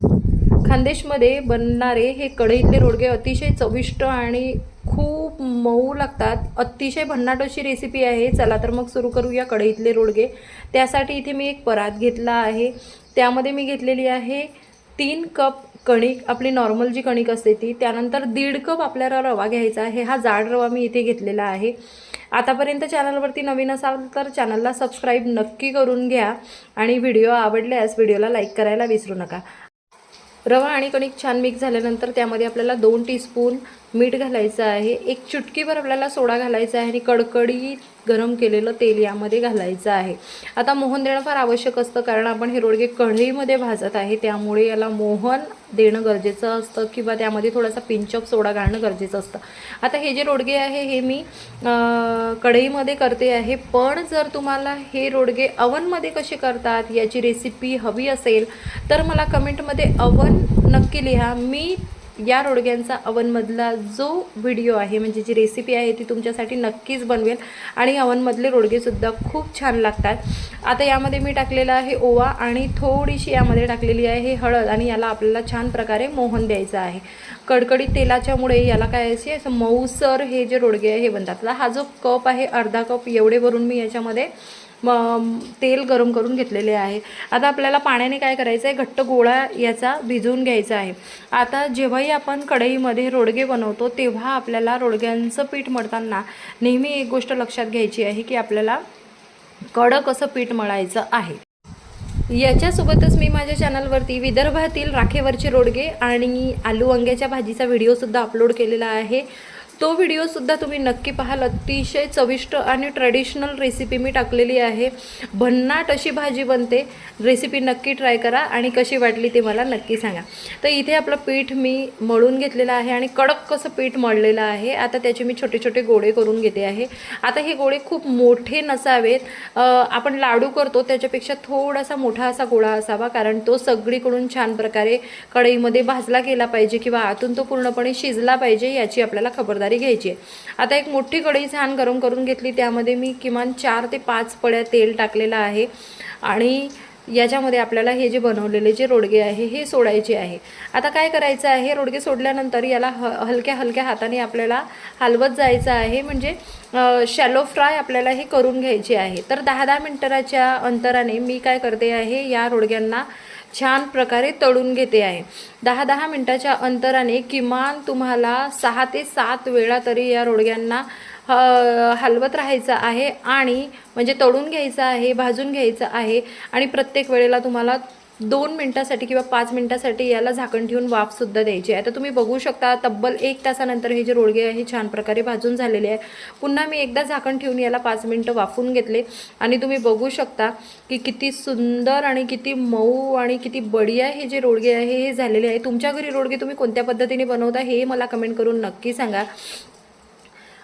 खानदेशमध्ये बनणारे हे कढईतले रोडगे अतिशय चविष्ट आणि खूप मऊ लागतात। अतिशय भन्नाट अशी रेसिपी आहे। चला तर मग सुरू करूया कढईतले रोडगे। त्यासाठी इथे मी एक परात घेतला आहे, त्यामध्ये मी घेतलेली आहे 3 कप कणिक, आपली नॉर्मल जी कणिक असते ती। त्यानंतर 1.5 कप आपल्याला रवा घ्यायचा आहे, हा जाड रवा मी इथे घेतलेला आहे। आतापर्यंत चॅनलवरती नवीन असाल तर चॅनलला सबस्क्राईब नक्की करून घ्या आणि व्हिडिओ आवडल्यास व्हिडिओला लाईक करायला विसरू नका। रवा आणि कणिक छान मिक्स झाल्यानंतर त्यामध्ये आपल्याला 2 टीस्पून मीठ घालायचं आहे, एक चुटकीभर आपल्याला सोडा घालायचा आहे आणि कडकडीत गरम केलेलं तेल यामध्ये घालायचं आहे। आता मोहन देणं फार आवश्यक असतं, कारण आपण हे रोडगे कढईमध्ये भाजत आहे, त्यामुळे याला मोहन देणं गरजेचं असतं किंवा त्यामध्ये थोडासा पिंच ऑफ सोडा घालणं गरजेचं असतं। आता हे जे रोडगे आहे हे मी कढईमध्ये करते आहे, पण जर तुम्हाला हे रोडगे अवनमध्ये कसे करतात याची रेसिपी हवी असेल तर मला कमेंटमध्ये अवन नक्की लिहा। मी या रोडग्यांचा अवनमधला जो व्हिडिओ आहे, म्हणजे जी रेसिपी आहे ती तुमच्यासाठी नक्कीच बनवेल आणि अवनमधले रोडगेसुद्धा खूप छान लागतात। आता यामध्ये मी टाकलेला आहे ओवा आणि थोडीशी यामध्ये टाकलेली आहे हळद आणि याला आपल्याला छान प्रकारे मोहन द्यायचं आहे। कडकडीत तेलाच्यामुळे याला काय असे असं मऊसर हे जे रोडगे आहे हे बनतात। हा जो कप आहे अर्धा कप एवढे भरून मी याच्यामध्ये तेल गरम करून घेतलेले आहे। आता आपल्याला पाण्याने काय करायचं आहे, घट्ट गोळा याचा भिजवून घ्यायचा आहे। आता जेव्हाही आपण कढईमध्ये रोडगे बनवतो तेव्हा आपल्याला रोडग्यांचं पीठ मळताना नेहमी एक गोष्ट लक्षात घ्यायची आहे की आपल्याला कडक असं पीठ मळायचं आहे। याच्यासोबतच मी माझ्या चॅनलवरती विदर्भातील राखेवरचे रोडगे आणि आलू वांग्याच्या भाजीचा व्हिडिओसुद्धा अपलोड केलेला आहे, तो व्हिडिओसुद्धा तुम्ही नक्की पाहाल। अतिशय चविष्ट आणि ट्रेडिशनल रेसिपी मी टाकलेली आहे, भन्नाट अशी भाजी बनते। रेसिपी नक्की ट्राय करा आणि कशी वाटली ते मला नक्की सांगा। तर इथे आपलं पीठ मी मळून घेतलेलं आहे आणि कडक कसं पीठ मळलेलं आहे। आता त्याचे मी छोटे छोटे गोळे करून घेते आहे। आता हे गोळे खूप मोठे नसावेत, आपण लाडू करतो त्याच्यापेक्षा थोडासा मोठा असा गोळा असावा, कारण तो सगळीकडून छान प्रकारे कढईमध्ये भाजला गेला पाहिजे किंवा आतून तो पूर्णपणे शिजला पाहिजे, याची आपल्याला खबरदारी घ्यायची आहे। आता एक मोठी कढई छान गरम करून घेतली, त्यामध्ये मी किमान 4 ते 5 पळ्या तेल टाकलेलं आहे आणि याच्यामध्ये आपल्याला हे जे बनवलेले जे रोडगे आहे हे सोडायचे आहे। आता काय करायचं आहे, रोडगे सोडल्यानंतर याला हलक्या हलक्या हाताने आपल्याला हलवत जायचं आहे, म्हणजे शॅलो फ्राय आपल्याला हे करून घ्यायचे आहे। तर 10-10 मिनिटाच्या अंतराने मी काय करते आहे, या रोडग्यांना छान प्रकारे तळून घेते आहे। 10-10 मिनिटाच्या अंतराने किमान तुम्हाला 6 ते 7 वेळा तरी या रोडग्यांना हलवत राहायचं आहे आणि म्हणजे तळून घ्यायचं आहे, भाजून घ्यायचं आहे आणि प्रत्येक वेळेला तुम्हाला 2 मिनिटासाठी किंवा 5 मिनिटासाठी याला झाकण ठेवून वाफसुद्धा द्यायची आहे। आता तुम्ही बघू शकता तब्बल 1 तासानंतर हे जे रोडगे आहे छान प्रकारे भाजून झालेले आहे। पुन्हा मी एकदा झाकण ठेवून याला 5 मिनिटं वाफवून घेतले आणि तुम्ही बघू शकता की किती सुंदर आणि किती मऊ आणि किती बढिया हे जे रोडगे आहे हे झालेले आहे। तुमच्या घरी रोडगे तुम्ही कोणत्या पद्धतीने बनवता हे मला कमेंट करून नक्की सांगा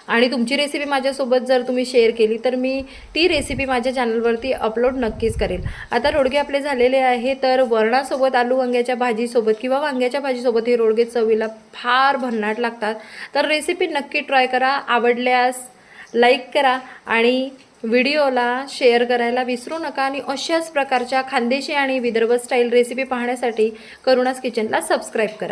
आणि तुमची रेसिपी माझ्यासोबत जर तुम्ही शेअर केली तर मी ती रेसिपी माझ्या चॅनलवरती अपलोड नक्कीच करेल। आता रोडगे आपले झालेले आहे, तर वरणासोबत आलू वांग्याच्या भाजीसोबत किंवा वांग्याच्या भाजीसोबत हे रोडगे चवीला फार भन्नाट लागतात। तर रेसिपी नक्की ट्राय करा, आवडल्यास लाईक करा आणि व्हिडिओला शेअर करायला विसरू नका आणि अशाच प्रकारच्या खानदेशी आणि विदर्भ स्टाईल रेसिपी पाहण्यासाठी करुणास किचनला सबस्क्राईब करा।